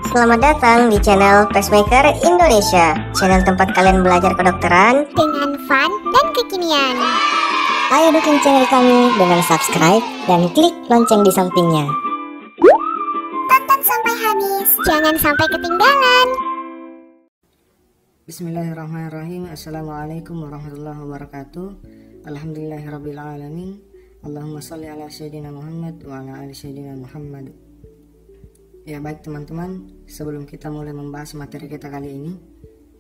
Selamat datang di channel Pacemaker Indonesia, channel tempat kalian belajar kedokteran dengan fun dan kekinian. Ayo dukung channel kami dengan subscribe dan klik lonceng di sampingnya. Tonton sampai habis, jangan sampai ketinggalan. Bismillahirrahmanirrahim. Assalamualaikum warahmatullahi wabarakatuh. Alhamdulillahirrabbilalamin. Allahumma sholli ala sayyidina Muhammad wa ala ali sayyidina Muhammad. Ya baik teman-teman, sebelum kita mulai membahas materi kita kali ini,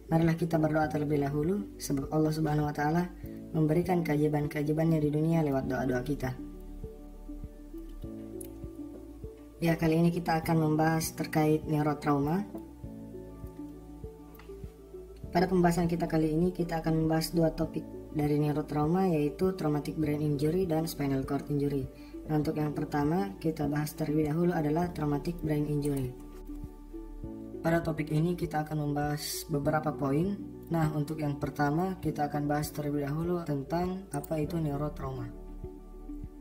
marilah kita berdoa terlebih dahulu, sebab Allah Subhanahu wa taala memberikan keajaiban-keajaibannya di dunia lewat doa-doa kita. Ya, kali ini kita akan membahas terkait neurotrauma. Pada pembahasan kita kali ini, kita akan membahas dua topik dari neurotrauma, yaitu traumatic brain injury dan spinal cord injury. Nah, untuk yang pertama, kita bahas terlebih dahulu adalah traumatic brain injury. Pada topik ini kita akan membahas beberapa poin. Nah, untuk yang pertama, kita akan bahas terlebih dahulu tentang apa itu neurotrauma.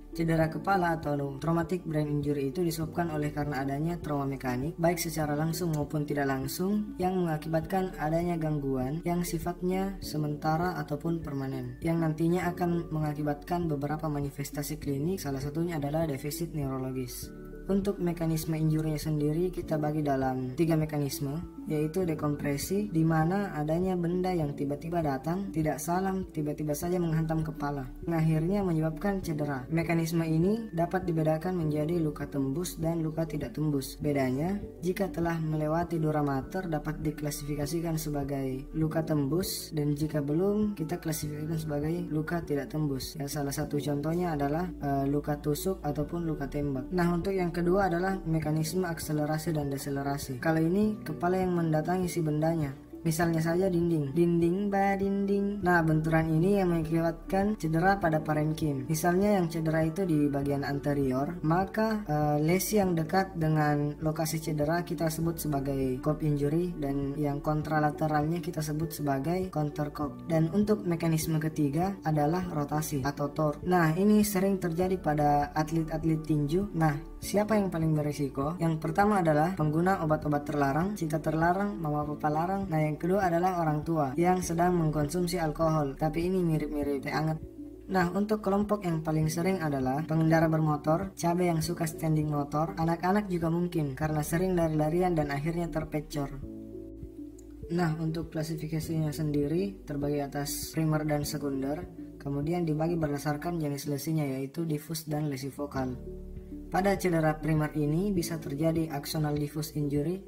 Cedera kepala atau traumatic brain injury itu disebabkan oleh karena adanya trauma mekanik, baik secara langsung maupun tidak langsung, yang mengakibatkan adanya gangguan yang sifatnya sementara ataupun permanen, yang nantinya akan mengakibatkan beberapa manifestasi klinik, salah satunya adalah defisit neurologis. Untuk mekanisme injurinya sendiri kita bagi dalam 3 mekanisme, yaitu dekompresi, di mana adanya benda yang tiba-tiba datang, tidak salam, tiba-tiba saja menghantam kepala, akhirnya menyebabkan cedera. Mekanisme ini dapat dibedakan menjadi luka tembus dan luka tidak tembus. Bedanya, jika telah melewati dura mater dapat diklasifikasikan sebagai luka tembus, dan jika belum kita klasifikasikan sebagai luka tidak tembus. Ya, salah satu contohnya adalah luka tusuk ataupun luka tembak. Nah, untuk yang kedua adalah mekanisme akselerasi dan deselerasi. Kali ini kepala yang mendatangi si bendanya. Misalnya saja dinding. Nah, benturan ini yang mengakibatkan cedera pada parenkim. Misalnya yang cedera itu di bagian anterior, maka lesi yang dekat dengan lokasi cedera kita sebut sebagai cop injury, dan yang kontralateralnya kita sebut sebagai counter cop. Dan untuk mekanisme ketiga adalah rotasi atau torque. Nah, ini sering terjadi pada atlet-atlet tinju. Nah, siapa yang paling berisiko? Yang pertama adalah pengguna obat-obat terlarang, cinta terlarang, mama papa larang. Nah, yang kedua adalah orang tua yang sedang mengkonsumsi alkohol, tapi ini mirip-mirip teh anget. Nah, untuk kelompok yang paling sering adalah pengendara bermotor, cabe yang suka standing motor, anak-anak juga mungkin karena sering lari-larian dan akhirnya terpecor. Nah, untuk klasifikasinya sendiri terbagi atas primer dan sekunder, kemudian dibagi berdasarkan jenis lesinya, yaitu diffuse dan lesi vokal. Pada cedera primer ini bisa terjadi axonal diffuse injury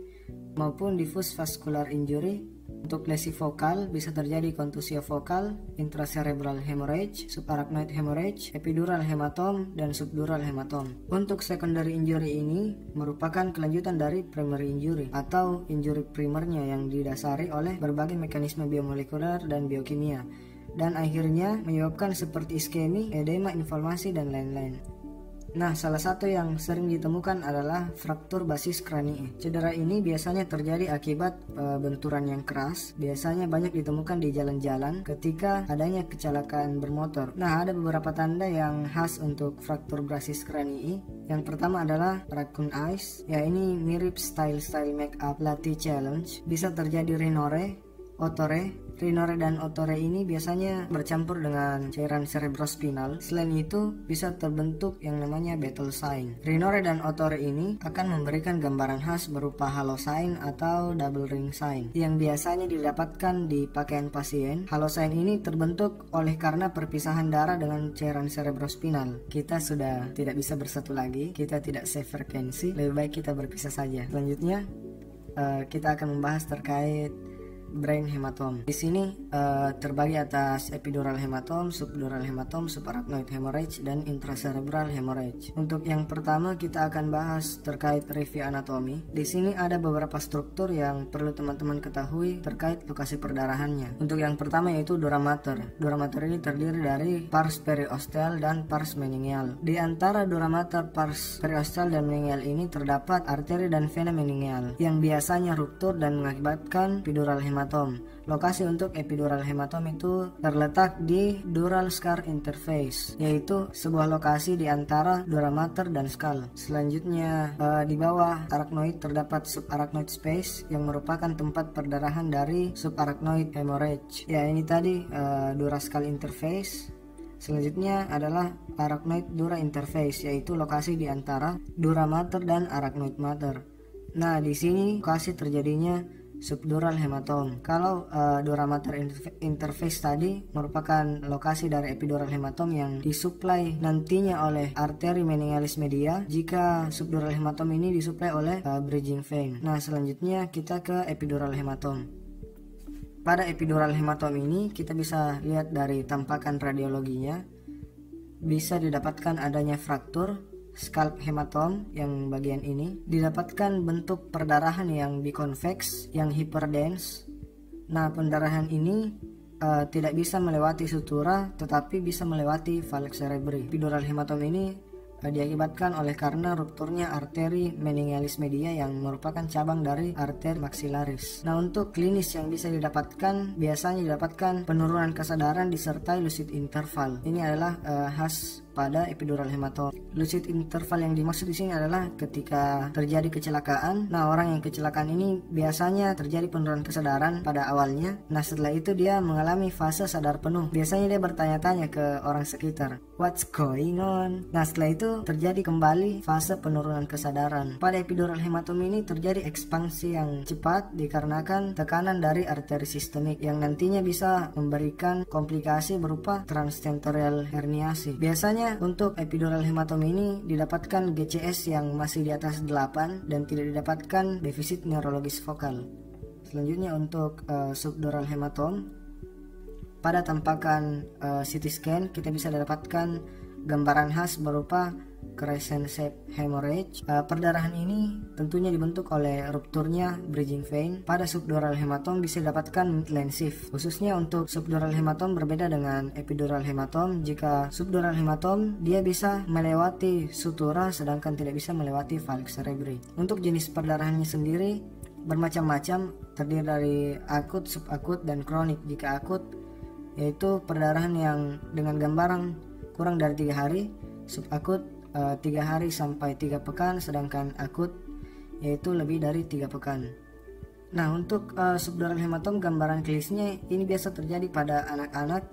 maupun diffuse vascular injury. Untuk lesi vokal bisa terjadi kontusia vokal, intracerebral hemorrhage, subarachnoid hemorrhage, epidural hematom, dan subdural hematom. Untuk secondary injury ini merupakan kelanjutan dari primary injury atau injury primernya yang didasari oleh berbagai mekanisme biomolekuler dan biokimia, dan akhirnya menyebabkan seperti iskemi, edema, inflamasi, dan lain-lain. Nah, salah satu yang sering ditemukan adalah fraktur basis kranii. Cedera ini biasanya terjadi akibat benturan yang keras. Biasanya banyak ditemukan di jalan-jalan ketika adanya kecelakaan bermotor. Nah, ada beberapa tanda yang khas untuk fraktur basis kranii. Yang pertama adalah raccoon eyes. Ya, ini mirip style make up latte challenge. Bisa terjadi rhinore, otore. Rhinore dan otore ini biasanya bercampur dengan cairan cerebrospinal. Selain itu, bisa terbentuk yang namanya battle sign. Rhinore dan otore ini akan memberikan gambaran khas berupa halo sign atau double ring sign yang biasanya didapatkan di pakaian pasien. Halo sign ini terbentuk oleh karena perpisahan darah dengan cairan cerebrospinal. Kita sudah tidak bisa bersatu lagi, kita tidak sefrekuensi, lebih baik kita berpisah saja. Selanjutnya, kita akan membahas terkait brain hematom. Di sini terbagi atas epidural hematom, subdural hematom, subarachnoid hemorrhage, dan intracerebral hemorrhage. Untuk yang pertama kita akan bahas terkait review anatomi. Di sini ada beberapa struktur yang perlu teman-teman ketahui terkait lokasi perdarahannya. Untuk yang pertama yaitu dura mater. Dura mater ini terdiri dari pars periosteal dan pars meningeal. Di antara dura mater, pars periosteal, dan meningeal ini terdapat arteri dan vena meningeal yang biasanya ruptur dan mengakibatkan epidural hematom hematom. Lokasi untuk epidural hematom itu terletak di dural scar interface, yaitu sebuah lokasi di antara dura mater dan skull. Selanjutnya di bawah arachnoid terdapat subarachnoid space yang merupakan tempat perdarahan dari subarachnoid hemorrhage. Ya, ini tadi dura skull interface. Selanjutnya adalah arachnoid dura interface, yaitu lokasi di antara dura mater dan arachnoid mater. Nah, di sini lokasi terjadinya subdural hematom. Kalau dura mater interface tadi merupakan lokasi dari epidural hematom yang disuplai nantinya oleh arteri meningalis media, jika subdural hematom ini disuplai oleh bridging vein. Nah, selanjutnya kita ke epidural hematom. Pada epidural hematom ini kita bisa lihat dari tampakan radiologinya, bisa didapatkan adanya fraktur scalp hematom yang bagian ini, didapatkan bentuk perdarahan yang biconvex, yang hyperdense. Nah, pendarahan ini tidak bisa melewati sutura tetapi bisa melewati falx cerebri. Epidural hematom ini diakibatkan oleh karena rupturnya arteri meningalis media yang merupakan cabang dari arteri maxillaris. Nah, untuk klinis yang bisa didapatkan, biasanya didapatkan penurunan kesadaran disertai lucid interval. Ini adalah khas pada epidural hematom. Lucid interval yang dimaksud di sini adalah ketika terjadi kecelakaan. Nah, orang yang kecelakaan ini biasanya terjadi penurunan kesadaran pada awalnya. Nah, setelah itu dia mengalami fase sadar penuh. Biasanya dia bertanya-tanya ke orang sekitar, "What's going on?" Nah, setelah itu terjadi kembali fase penurunan kesadaran. Pada epidural hematom ini terjadi ekspansi yang cepat dikarenakan tekanan dari arteri sistemik yang nantinya bisa memberikan komplikasi berupa transtentorial herniasi. Biasanya untuk epidural hematom ini didapatkan GCS yang masih di atas 8 dan tidak didapatkan defisit neurologis vokal. Selanjutnya untuk subdural hematom, pada tampakan CT scan kita bisa dapatkan gambaran khas berupa crescent shape hemorrhage. Perdarahan ini tentunya dibentuk oleh rupturnya bridging vein. Pada subdural hematom bisa didapatkan midline shift. Khususnya untuk subdural hematom berbeda dengan epidural hematom. Jika subdural hematom dia bisa melewati sutura sedangkan tidak bisa melewati falx cerebri. Untuk jenis perdarahannya sendiri bermacam-macam, terdiri dari akut, subakut, dan kronik. Jika akut yaitu perdarahan yang dengan gambaran kurang dari 3 hari, subakut 3 hari sampai 3 pekan, sedangkan akut yaitu lebih dari 3 pekan. Nah, untuk subdural hematom gambaran klinisnya ini biasa terjadi pada anak-anak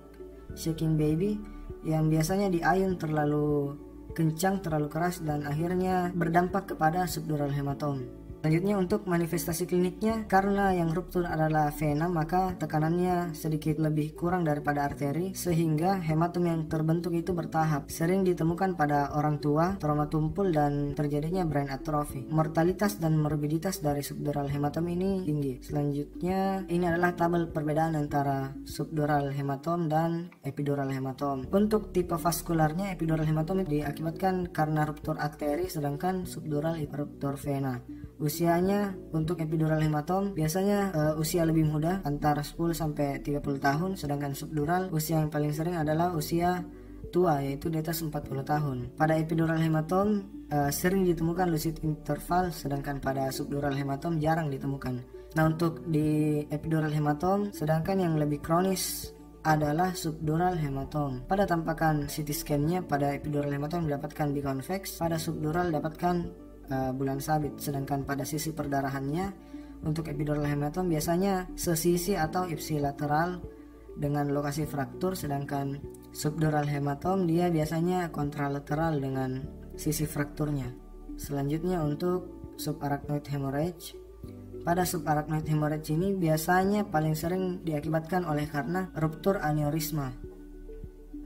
shaking baby yang biasanya diayun terlalu kencang, terlalu keras, dan akhirnya berdampak kepada subdural hematom. Selanjutnya untuk manifestasi kliniknya, karena yang ruptur adalah vena maka tekanannya sedikit lebih kurang daripada arteri sehingga hematom yang terbentuk itu bertahap. Sering ditemukan pada orang tua, trauma tumpul, dan terjadinya brain atrophy. Mortalitas dan morbiditas dari subdural hematom ini tinggi. Selanjutnya ini adalah tabel perbedaan antara subdural hematom dan epidural hematom. Untuk tipe vaskularnya, epidural hematom diakibatkan karena ruptur arteri sedangkan subdural ruptur vena. Usianya untuk epidural hematom biasanya usia lebih muda antara 10 sampai 30 tahun, sedangkan subdural usia yang paling sering adalah usia tua yaitu di atas 40 tahun. Pada epidural hematom sering ditemukan lucid interval, sedangkan pada subdural hematom jarang ditemukan. Nah, untuk di epidural hematom sedangkan yang lebih kronis adalah subdural hematom. Pada tampakan CT scan-nya pada epidural hematom didapatkan biconvex, pada subdural dapatkan bulan sabit, sedangkan pada sisi perdarahannya untuk epidural hematom biasanya sesisi atau ipsilateral dengan lokasi fraktur, sedangkan subdural hematom dia biasanya kontralateral dengan sisi frakturnya. Selanjutnya untuk subarachnoid hemorrhage. Pada subarachnoid hemorrhage ini biasanya paling sering diakibatkan oleh karena ruptur aneurisma.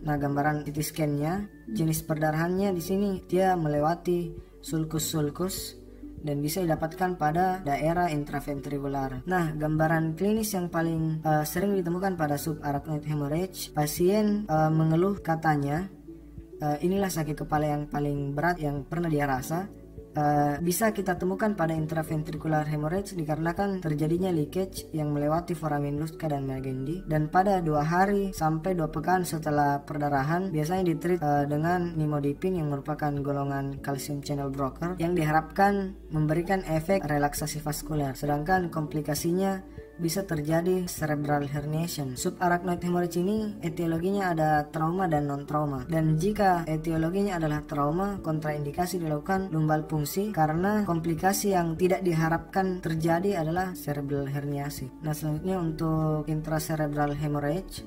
Nah, gambaran CT scan-nya, jenis perdarahannya di sini dia melewati sulcus dan bisa didapatkan pada daerah intraventricular. Nah, gambaran klinis yang paling sering ditemukan pada subarachnoid hemorrhage, pasien mengeluh katanya inilah sakit kepala yang paling berat yang pernah dia rasa. Bisa kita temukan pada intraventricular hemorrhage dikarenakan terjadinya leakage yang melewati foramen Luska dan Magendie, dan pada 2 hari sampai 2 pekan setelah perdarahan biasanya ditreat dengan nimodipine yang merupakan golongan calcium channel blocker yang diharapkan memberikan efek relaksasi vaskuler, sedangkan komplikasinya bisa terjadi cerebral herniation. Subarachnoid hemorrhage ini etiologinya ada trauma dan non-trauma. Dan jika etiologinya adalah trauma, kontraindikasi dilakukan lumbal fungsi karena komplikasi yang tidak diharapkan terjadi adalah cerebral herniasi. Nah, selanjutnya untuk intracerebral hemorrhage.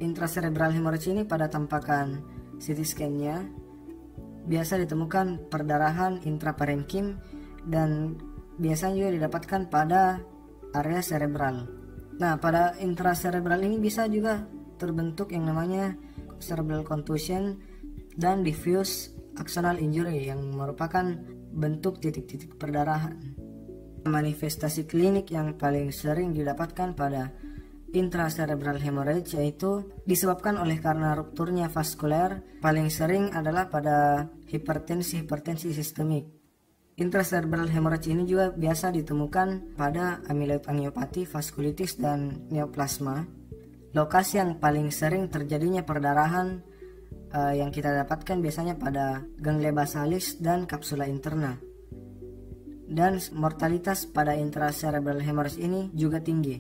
Intracerebral hemorrhage ini pada tampakan CT scan-nya biasa ditemukan perdarahan intraparenkim dan biasanya juga didapatkan pada area cerebral. Nah, pada intracerebral ini bisa juga terbentuk yang namanya cerebral contusion dan diffuse axonal injury yang merupakan bentuk titik-titik perdarahan. Manifestasi klinik yang paling sering didapatkan pada intracerebral hemorrhage yaitu disebabkan oleh karena rupturnya vaskuler, paling sering adalah pada hipertensi sistemik. Intracerebral hemorrhage ini juga biasa ditemukan pada amyloid angiopati, vaskulitis, dan neoplasma. Lokasi yang paling sering terjadinya perdarahan yang kita dapatkan biasanya pada ganglia basalis dan kapsula interna. Dan mortalitas pada intracerebral hemorrhage ini juga tinggi.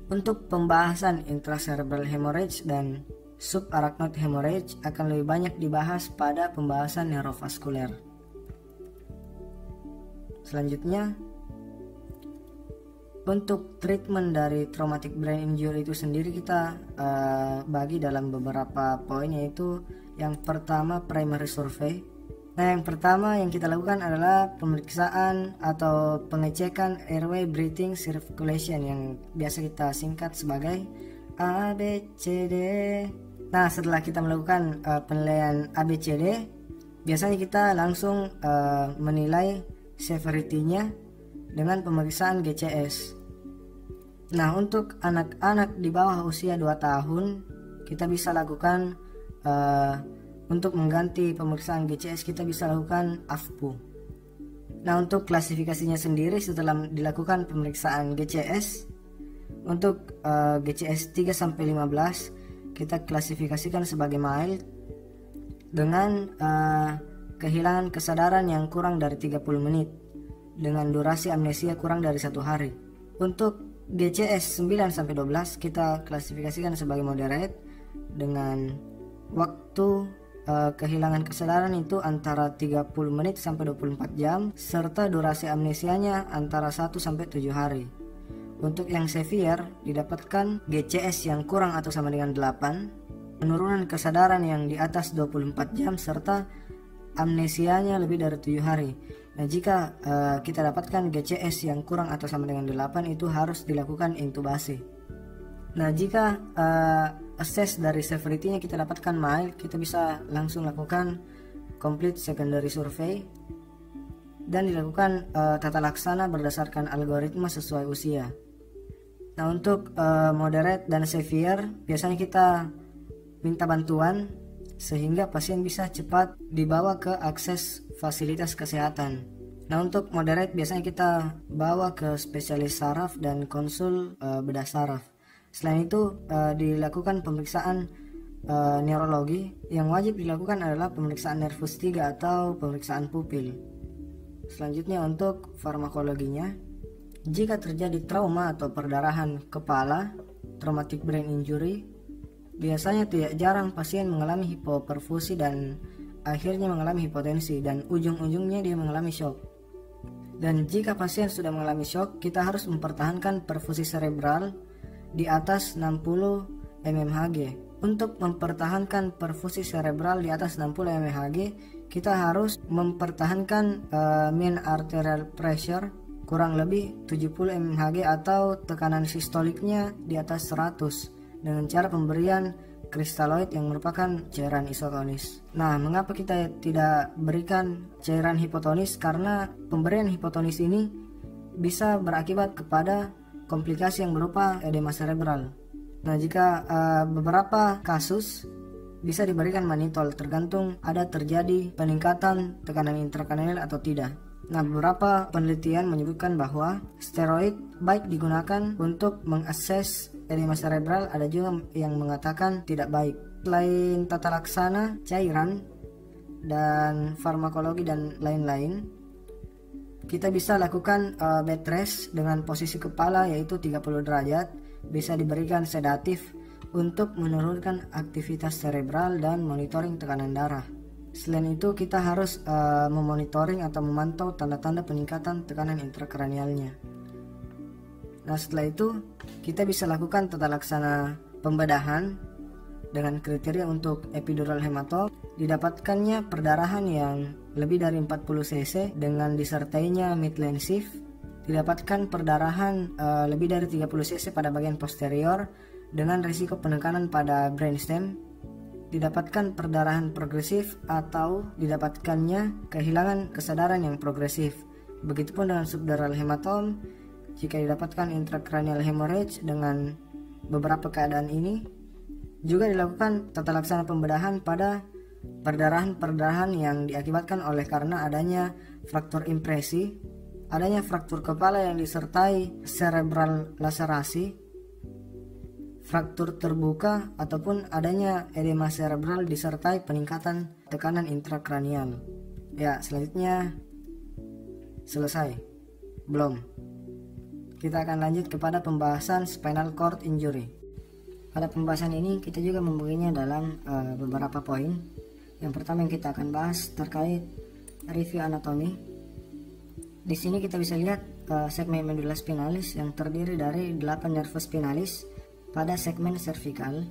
Untuk pembahasan intracerebral hemorrhage dan subarachnoid hemorrhage akan lebih banyak dibahas pada pembahasan neurovaskuler. Selanjutnya, untuk treatment dari traumatic brain injury itu sendiri kita bagi dalam beberapa poin, yaitu yang pertama primary survey. Nah, yang pertama yang kita lakukan adalah pemeriksaan atau pengecekan airway breathing circulation yang biasa kita singkat sebagai ABCD. Nah, setelah kita melakukan penilaian ABCD, biasanya kita langsung menilai severity-nya dengan pemeriksaan GCS. Nah, untuk anak-anak di bawah usia 2 tahun kita bisa lakukan untuk mengganti pemeriksaan GCS kita bisa lakukan AFPU. Nah, untuk klasifikasinya sendiri setelah dilakukan pemeriksaan GCS, untuk GCS 3-15 kita klasifikasikan sebagai mild dengan kehilangan kesadaran yang kurang dari 30 menit dengan durasi amnesia kurang dari 1 hari. Untuk GCS 9-12 kita klasifikasikan sebagai moderate dengan waktu kehilangan kesadaran itu antara 30 menit sampai 24 jam serta durasi amnesianya antara 1-7 hari. Untuk yang severe didapatkan GCS yang kurang atau sama dengan 8, penurunan kesadaran yang di atas 24 jam serta amnesianya lebih dari 7 hari. Nah, jika kita dapatkan GCS yang kurang atau sama dengan 8, itu harus dilakukan intubasi. Nah, jika assess dari severity-nya kita dapatkan mild, kita bisa langsung lakukan complete secondary survey dan dilakukan tata laksana berdasarkan algoritma sesuai usia. Nah, untuk moderate dan severe biasanya kita minta bantuan sehingga pasien bisa cepat dibawa ke akses fasilitas kesehatan. Nah, untuk moderate biasanya kita bawa ke spesialis saraf dan konsul bedah saraf. Selain itu dilakukan pemeriksaan neurologi. Yang wajib dilakukan adalah pemeriksaan nervus 3 atau pemeriksaan pupil. Selanjutnya untuk farmakologinya, jika terjadi trauma atau perdarahan kepala, traumatic brain injury, biasanya tidak jarang pasien mengalami hipoperfusi dan akhirnya mengalami hipotensi dan ujung-ujungnya dia mengalami shock. Dan jika pasien sudah mengalami shock, kita harus mempertahankan perfusi cerebral di atas 60 mmHg. Untuk mempertahankan perfusi cerebral di atas 60 mmHg, kita harus mempertahankan mean arterial pressure kurang lebih 70 mmHg atau tekanan sistoliknya di atas 100 dengan cara pemberian kristaloid yang merupakan cairan isotonis. Nah, mengapa kita tidak berikan cairan hipotonis? Karena pemberian hipotonis ini bisa berakibat kepada komplikasi yang berupa edema cerebral. Nah, jika beberapa kasus bisa diberikan manitol tergantung ada terjadi peningkatan tekanan intrakranial atau tidak. Nah, beberapa penelitian menyebutkan bahwa steroid baik digunakan untuk mengakses edema cerebral, ada juga yang mengatakan tidak baik. Selain tata laksana, cairan, dan farmakologi dan lain-lain, kita bisa lakukan bed rest dengan posisi kepala yaitu 30 derajat. Bisa diberikan sedatif untuk menurunkan aktivitas cerebral dan monitoring tekanan darah. Selain itu, kita harus memonitoring atau memantau tanda-tanda peningkatan tekanan intrakranialnya. Nah, setelah itu kita bisa lakukan tata laksana pembedahan dengan kriteria untuk epidural hematom. Didapatkannya perdarahan yang lebih dari 40 cc dengan disertainya midline shift. Didapatkan perdarahan lebih dari 30 cc pada bagian posterior dengan risiko penekanan pada brainstem. Didapatkan perdarahan progresif atau didapatkannya kehilangan kesadaran yang progresif. Begitupun dengan subdural hematom. Jika didapatkan intracranial hemorrhage dengan beberapa keadaan ini, juga dilakukan tata laksana pembedahan pada perdarahan yang diakibatkan oleh karena adanya fraktur impresi, adanya fraktur kepala yang disertai cerebral laserasi, fraktur terbuka, ataupun adanya edema cerebral disertai peningkatan tekanan intrakranial. Ya, selanjutnya selesai? Belum. Kita akan lanjut kepada pembahasan spinal cord injury. Pada pembahasan ini kita juga membaginya dalam beberapa poin. Yang pertama yang kita akan bahas terkait review anatomi. Di sini kita bisa lihat segmen medulla spinalis yang terdiri dari 8 nervus spinalis pada segmen cervical,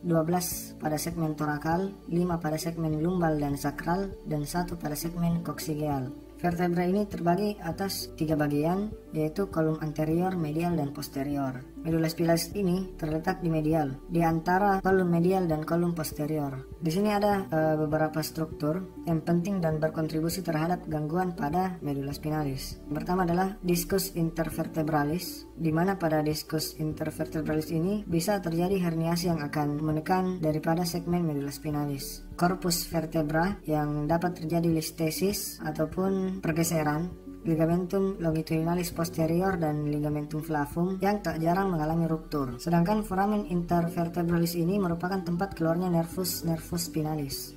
12 pada segmen torakal, 5 pada segmen lumbal dan sakral, dan 1 pada segmen coccygeal. Vertebra ini terbagi atas 3 bagian, yaitu kolum anterior, medial, dan posterior. Medulla spinalis ini terletak di medial, di antara kolum medial dan kolum posterior. Di sini ada beberapa struktur yang penting dan berkontribusi terhadap gangguan pada medulla spinalis. Yang pertama adalah discus intervertebralis, di mana pada discus intervertebralis ini bisa terjadi herniasi yang akan menekan daripada segmen medulla spinalis. Corpus vertebra yang dapat terjadi listesis ataupun pergeseran, ligamentum longitudinalis posterior dan ligamentum flavum yang tak jarang mengalami ruptur. Sedangkan foramen intervertebralis ini merupakan tempat keluarnya nervus spinalis.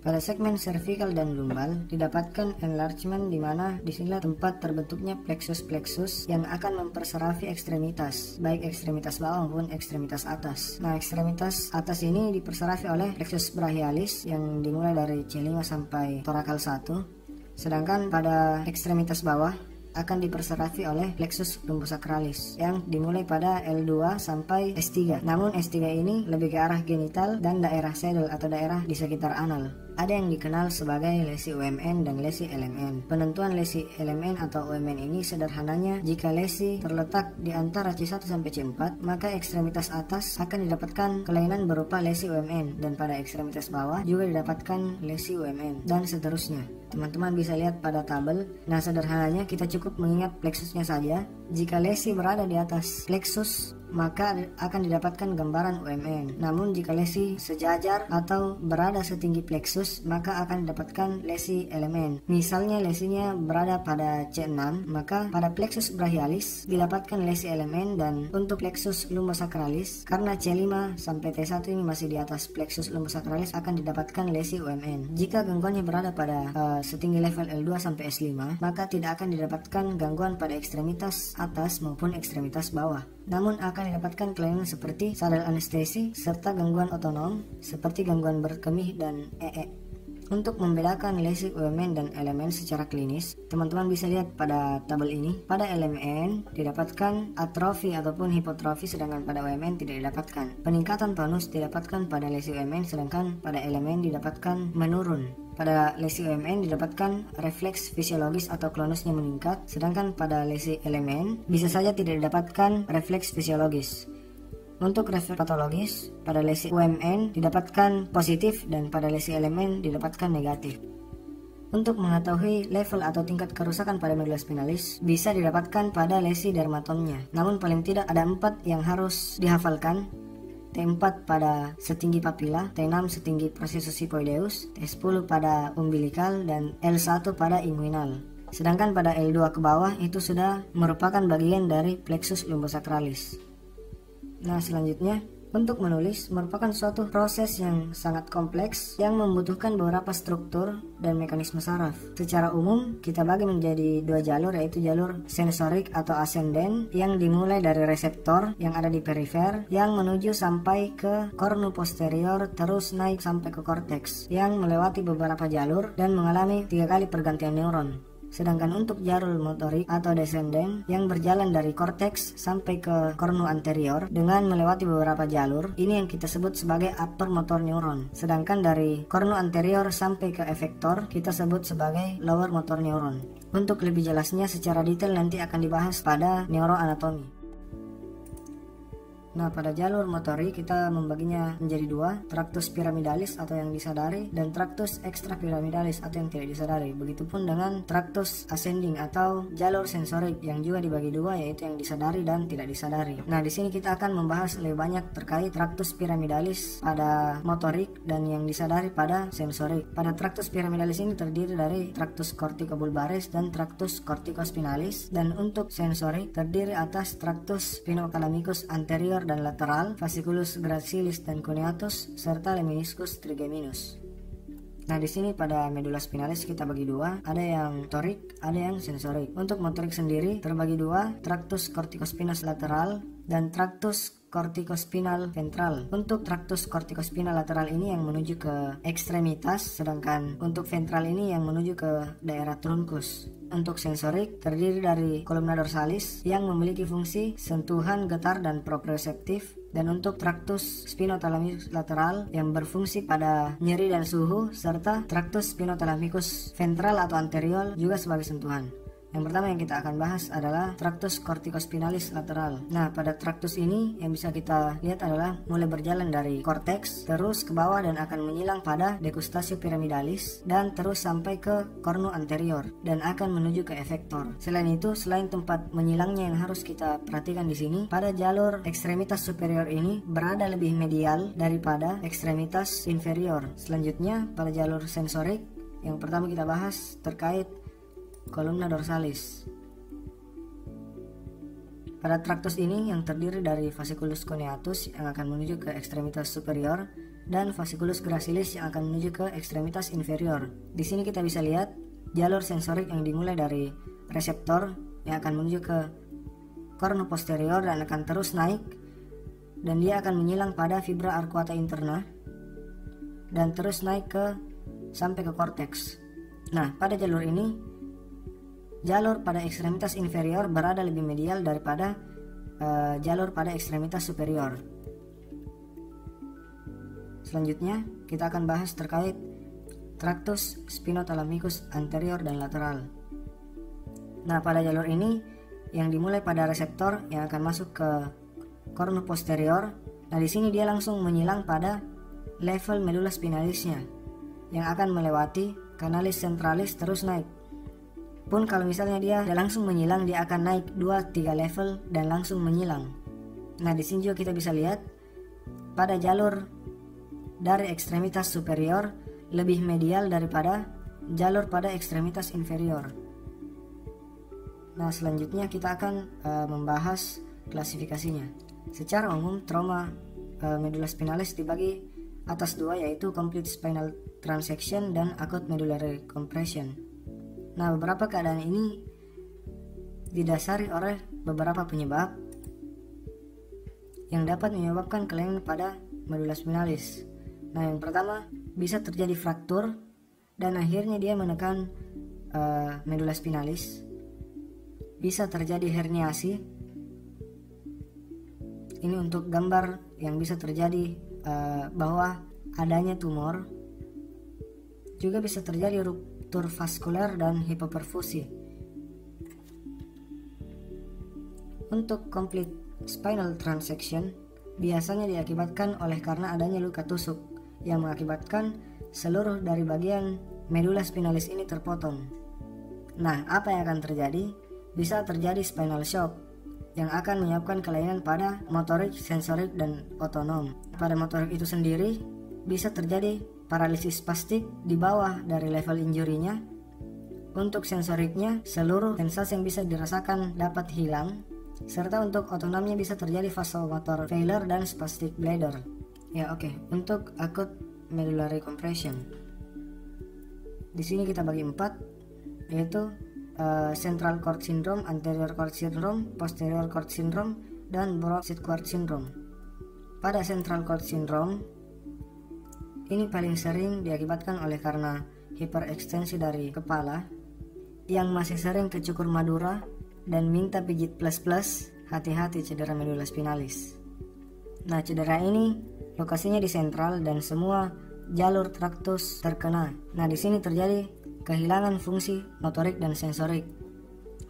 Pada segmen cervical dan lumbal didapatkan enlargement di mana disinilah tempat terbentuknya plexus yang akan memperserafi ekstremitas, baik ekstremitas bawah maupun ekstremitas atas. Nah, ekstremitas atas ini diperserafi oleh plexus brachialis yang dimulai dari C5 sampai torakal 1. Sedangkan pada ekstremitas bawah akan diperserafi oleh plexus lumbosacralis yang dimulai pada L2 sampai S3. Namun S3 ini lebih ke arah genital dan daerah saddle atau daerah di sekitar anal. Ada yang dikenal sebagai lesi UMN dan lesi LMN. Penentuan lesi LMN atau UMN ini sederhananya jika lesi terletak di antara C1 sampai C4, maka ekstremitas atas akan didapatkan kelainan berupa lesi UMN dan pada ekstremitas bawah juga didapatkan lesi UMN dan seterusnya. Teman-teman bisa lihat pada tabel. Nah, sederhananya kita cukup mengingat plexusnya saja. Jika lesi berada di atas plexus, maka akan didapatkan gambaran UMN. Namun jika lesi sejajar atau berada setinggi plexus, maka akan didapatkan lesi LMN. Misalnya lesinya berada pada C6, maka pada plexus brachialis didapatkan lesi LMN, dan untuk plexus lumbosacralis karena C5 sampai T1 ini masih di atas plexus lumbosacralis akan didapatkan lesi UMN. Jika gangguannya berada pada setinggi level L2 sampai S5, maka tidak akan didapatkan gangguan pada ekstremitas atas maupun ekstremitas bawah. Namun akan didapatkan kelainan seperti sadal anestesi serta gangguan otonom seperti gangguan berkemih dan EE. Untuk membedakan lesi UMN dan LMN secara klinis, teman-teman bisa lihat pada tabel ini. Pada LMN didapatkan atrofi ataupun hipotrofi, sedangkan pada UMN tidak didapatkan. Peningkatan tonus didapatkan pada lesi UMN, sedangkan pada LMN didapatkan menurun. Pada lesi UMN didapatkan refleks fisiologis atau klonusnya meningkat, sedangkan pada lesi LMN bisa saja tidak didapatkan refleks fisiologis. Untuk refleks patologis, pada lesi UMN didapatkan positif dan pada lesi LMN didapatkan negatif. Untuk mengetahui level atau tingkat kerusakan pada medulla spinalis bisa didapatkan pada lesi dermatomnya. Namun paling tidak ada 4 yang harus dihafalkan. T4 pada setinggi papila, T6 setinggi processus hypoideus, T10 pada umbilikal, dan L1 pada inguinal. Sedangkan pada L2 ke bawah itu sudah merupakan bagian dari plexus lumbosacralis. Nah, selanjutnya Untuk menulis merupakan suatu proses yang sangat kompleks yang membutuhkan beberapa struktur dan mekanisme saraf. Secara umum, kita bagi menjadi dua jalur, yaitu jalur sensorik atau ascending yang dimulai dari reseptor yang ada di perifer yang menuju sampai ke kornu posterior, terus naik sampai ke korteks yang melewati beberapa jalur dan mengalami 3 kali pergantian neuron. Sedangkan untuk jalur motorik atau descending yang berjalan dari korteks sampai ke kornu anterior dengan melewati beberapa jalur, ini yang kita sebut sebagai upper motor neuron. Sedangkan dari kornu anterior sampai ke efektor kita sebut sebagai lower motor neuron. Untuk lebih jelasnya secara detail nanti akan dibahas pada neuroanatomi. Nah, pada jalur motorik kita membaginya menjadi dua, traktus piramidalis atau yang disadari dan traktus ekstrapiramidalis atau yang tidak disadari. Begitupun dengan traktus ascending atau jalur sensorik yang juga dibagi dua, yaitu yang disadari dan tidak disadari. Nah, di sini kita akan membahas lebih banyak terkait traktus piramidalis pada motorik dan yang disadari pada sensorik. Pada traktus piramidalis ini terdiri dari traktus corticobulbaris dan traktus corticospinalis, dan untuk sensorik terdiri atas traktus spinothalamicus anterior dan lateral, fasciculus gracilis dan cuneatus, serta lemniscus trigeminus. Nah, di sini pada medula spinalis kita bagi dua, ada yang motorik, ada yang sensorik. Untuk motorik sendiri terbagi dua, traktus corticospinal lateral dan traktus corticospinal ventral. Untuk traktus corticospinal lateral ini yang menuju ke ekstremitas, sedangkan untuk ventral ini yang menuju ke daerah trunkus. Untuk sensorik terdiri dari kolumna dorsalis yang memiliki fungsi sentuhan, getar, dan proprioceptif, dan untuk traktus spinothalamicus lateral yang berfungsi pada nyeri dan suhu, serta traktus spinothalamicus ventral atau anterior juga sebagai sentuhan. Yang pertama yang kita akan bahas adalah traktus corticospinalis lateral. Nah, pada traktus ini yang bisa kita lihat adalah mulai berjalan dari korteks terus ke bawah dan akan menyilang pada decustatio piramidalis dan terus sampai ke kornu anterior dan akan menuju ke efektor. Selain itu, selain tempat menyilangnya yang harus kita perhatikan di sini, pada jalur ekstremitas superior ini berada lebih medial daripada ekstremitas inferior. Selanjutnya, pada jalur sensorik yang pertama kita bahas terkait kolumna dorsalis. Pada traktus ini yang terdiri dari fasciculus cuneatus yang akan menuju ke ekstremitas superior dan fasciculus gracilis yang akan menuju ke ekstremitas inferior. Di sini kita bisa lihat jalur sensorik yang dimulai dari reseptor yang akan menuju ke kornu posterior dan akan terus naik, dan dia akan menyilang pada fibra arcuata interna dan terus naik sampai ke korteks. Nah, pada jalur ini jalur pada ekstremitas inferior berada lebih medial daripada jalur pada ekstremitas superior. Selanjutnya kita akan bahas terkait traktus spinothalamicus anterior dan lateral. Nah, pada jalur ini yang dimulai pada reseptor yang akan masuk ke kornu posterior. Nah, di sini dia langsung menyilang pada level medula spinalisnya yang akan melewati canalis centralis terus naik. Pun kalau misalnya dia langsung menyilang, dia akan naik 2-3 level dan langsung menyilang. Nah, di sini juga kita bisa lihat pada jalur dari ekstremitas superior lebih medial daripada jalur pada ekstremitas inferior. Nah, selanjutnya kita akan membahas klasifikasinya. Secara umum, trauma medula spinalis dibagi atas dua, yaitu complete spinal transection dan acute medullary compression. Nah, beberapa keadaan ini didasari oleh beberapa penyebab yang dapat menyebabkan kelainan pada medula spinalis. Nah, yang pertama bisa terjadi fraktur dan akhirnya dia menekan medula spinalis. Bisa terjadi herniasi. Ini untuk gambar yang bisa terjadi bahwa adanya tumor. Juga bisa terjadi ruptur vaskular dan hipoperfusi. Untuk complete spinal transection biasanya diakibatkan oleh karena adanya luka tusuk yang mengakibatkan seluruh dari bagian medula spinalis ini terpotong. Nah, apa yang akan terjadi? Bisa terjadi spinal shock yang akan menyebabkan kelainan pada motorik, sensorik, dan otonom. Pada motorik itu sendiri bisa terjadi paralisis spastik di bawah dari level injurinya. Untuk sensoriknya, seluruh sensasi yang bisa dirasakan dapat hilang serta untuk otonomnya bisa terjadi vasomotor failure dan spastic bladder. Ya oke, untuk acute medullary compression, di sini kita bagi 4, yaitu central cord syndrome, anterior cord syndrome, posterior cord syndrome, dan broadside cord syndrome. Pada central cord syndrome ini paling sering diakibatkan oleh karena hiperekstensi dari kepala yang masih sering ke cukur madura dan minta pijit plus-plus. Hati-hati cedera medula spinalis. Nah, cedera ini lokasinya di sentral dan semua jalur traktus terkena. Nah, di sini terjadi kehilangan fungsi motorik dan sensorik,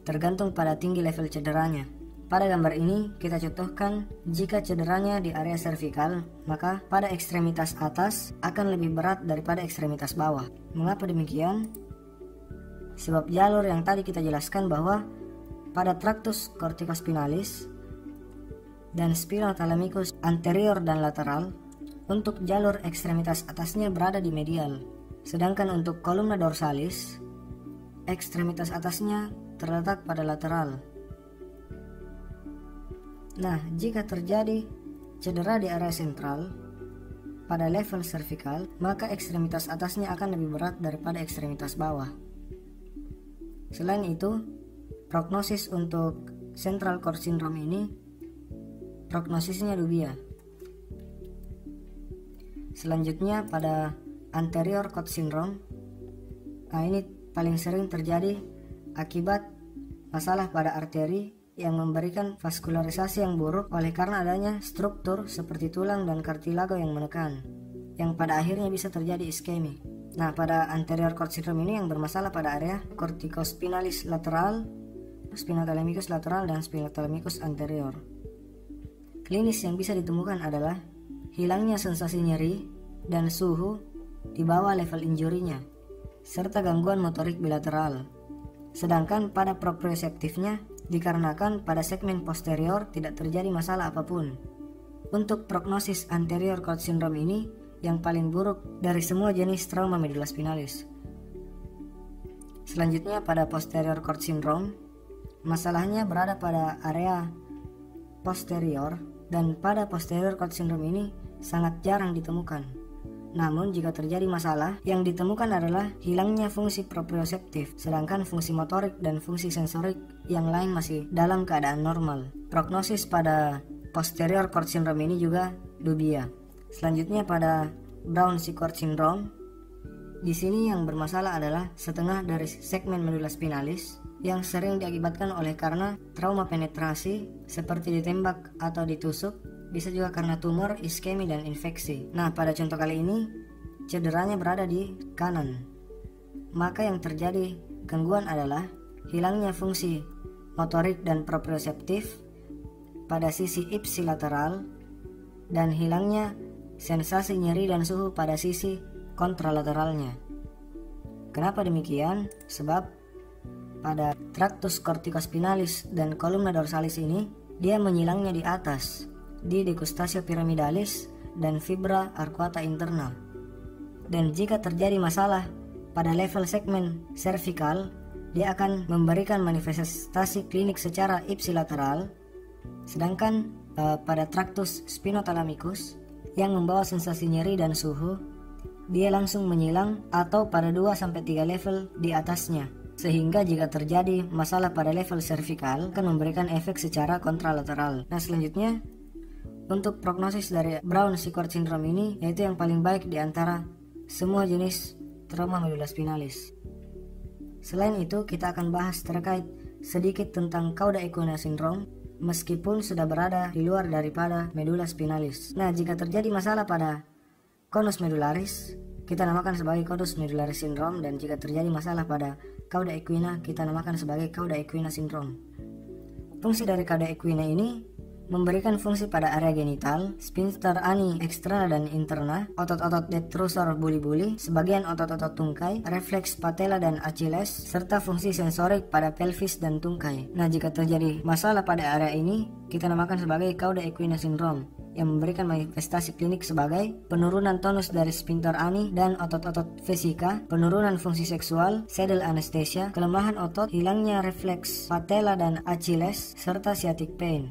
tergantung pada tinggi level cederanya. Pada gambar ini kita contohkan jika cederanya di area servikal, maka pada ekstremitas atas akan lebih berat daripada ekstremitas bawah. Mengapa demikian? Sebab jalur yang tadi kita jelaskan bahwa pada traktus corticospinalis dan spinothalamicus anterior dan lateral, untuk jalur ekstremitas atasnya berada di medial. Sedangkan untuk columna dorsalis, ekstremitas atasnya terletak pada lateral. Nah, jika terjadi cedera di area sentral pada level cervical, maka ekstremitas atasnya akan lebih berat daripada ekstremitas bawah. Selain itu, prognosis untuk central cord syndrome ini, prognosisnya dubia. Selanjutnya pada anterior cord syndrome, nah ini paling sering terjadi akibat masalah pada arteri yang memberikan vaskularisasi yang buruk oleh karena adanya struktur seperti tulang dan kartilago yang menekan, yang pada akhirnya bisa terjadi iskemi. Nah, pada anterior cord syndrome ini yang bermasalah pada area corticospinalis lateral, spinothalamicus lateral, dan spinothalamicus anterior. Klinis yang bisa ditemukan adalah hilangnya sensasi nyeri dan suhu di bawah level injurinya, serta gangguan motorik bilateral. Sedangkan pada proprioseptifnya dikarenakan pada segmen posterior tidak terjadi masalah apapun. Untuk prognosis anterior cord syndrome ini yang paling buruk dari semua jenis trauma medula spinalis. Selanjutnya pada posterior cord syndrome, masalahnya berada pada area posterior, dan pada posterior cord syndrome ini sangat jarang ditemukan. Namun jika terjadi masalah, yang ditemukan adalah hilangnya fungsi proprioseptif, sedangkan fungsi motorik dan fungsi sensorik yang lain masih dalam keadaan normal. Prognosis pada posterior cord syndrome ini juga dubia. Selanjutnya pada Brown-Séquard cord syndrome, di sini yang bermasalah adalah setengah dari segmen medula spinalis yang sering diakibatkan oleh karena trauma penetrasi seperti ditembak atau ditusuk, bisa juga karena tumor, iskemi, dan infeksi. Nah, pada contoh kali ini cederanya berada di kanan, maka yang terjadi gangguan adalah hilangnya fungsi motorik dan proprioseptif pada sisi ipsilateral dan hilangnya sensasi nyeri dan suhu pada sisi kontralateralnya. Kenapa demikian? Sebab pada traktus corticospinalis dan columna dorsalis ini dia menyilangnya di atas, di decustatio pyramidalis dan fibra arcuata interna. Dan jika terjadi masalah pada level segmen cervical, dia akan memberikan manifestasi klinik secara ipsilateral. Sedangkan pada traktus spinothalamicus yang membawa sensasi nyeri dan suhu, dia langsung menyilang atau pada 2-3 level di atasnya. Sehingga jika terjadi masalah pada level cervical akan memberikan efek secara kontralateral. Nah, selanjutnya untuk prognosis dari Brown-Séquard syndrome ini, yaitu yang paling baik di antara semua jenis trauma medula spinalis. Selain itu, kita akan bahas terkait sedikit tentang cauda equina syndrome, meskipun sudah berada di luar daripada medula spinalis. Nah, jika terjadi masalah pada conus medullaris, kita namakan sebagai conus medullaris syndrome, dan jika terjadi masalah pada cauda equina, kita namakan sebagai cauda equina syndrome. Fungsi dari cauda equina ini memberikan fungsi pada area genital, sphincter ani eksterna dan interna, otot-otot detrusor buli-buli, sebagian otot-otot tungkai, refleks patella dan Achilles, serta fungsi sensorik pada pelvis dan tungkai. Nah, jika terjadi masalah pada area ini, kita namakan sebagai cauda equina syndrome. yang memberikan manifestasi klinik sebagai penurunan tonus dari sphincter ani dan otot-otot vesika, penurunan fungsi seksual, saddle anesthesia, kelemahan otot, hilangnya refleks patella dan Achilles, serta sciatic pain.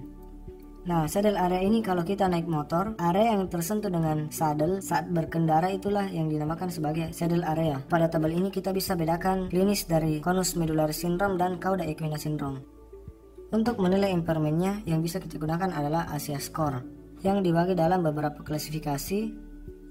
Nah, saddle area ini kalau kita naik motor, area yang tersentuh dengan saddle saat berkendara itulah yang dinamakan sebagai saddle area. Pada tabel ini kita bisa bedakan klinis dari conus medullaris syndrome dan cauda equina syndrome. Untuk menilai impairmentnya, yang bisa kita gunakan adalah ASIA score yang dibagi dalam beberapa klasifikasi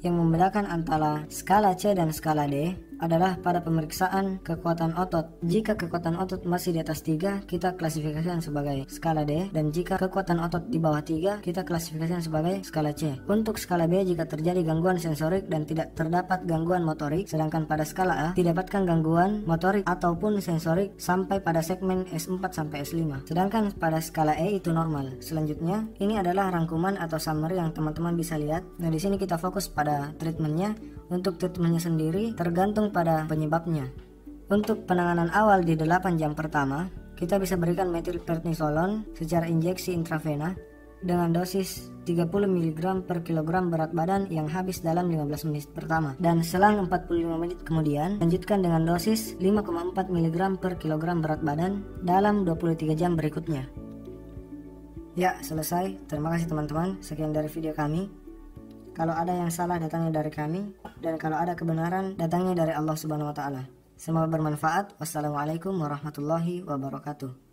yang membedakan antara skala C dan skala D adalah pada pemeriksaan kekuatan otot. Jika kekuatan otot masih di atas 3, kita klasifikasikan sebagai skala D, dan jika kekuatan otot di bawah 3, kita klasifikasikan sebagai skala C. Untuk skala B, jika terjadi gangguan sensorik dan tidak terdapat gangguan motorik, sedangkan pada skala A didapatkan gangguan motorik ataupun sensorik sampai pada segmen S4 sampai S5. Sedangkan pada skala E itu normal. Selanjutnya, ini adalah rangkuman atau summary yang teman-teman bisa lihat. Nah, di sini kita fokus pada treatmentnya. Untuk treatmentnya sendiri tergantung pada penyebabnya. Untuk penanganan awal di 8 jam pertama, kita bisa berikan metilprednisolon secara injeksi intravena dengan dosis 30 mg per kilogram berat badan yang habis dalam 15 menit pertama, dan selang 45 menit kemudian lanjutkan dengan dosis 5,4 mg per kilogram berat badan dalam 23 jam berikutnya. Ya, selesai. Terima kasih teman-teman. Sekian dari video kami. Kalau ada yang salah datangnya dari kami, dan kalau ada kebenaran datangnya dari Allah Subhanahu wa taala. Semoga bermanfaat. Wassalamualaikum warahmatullahi wabarakatuh.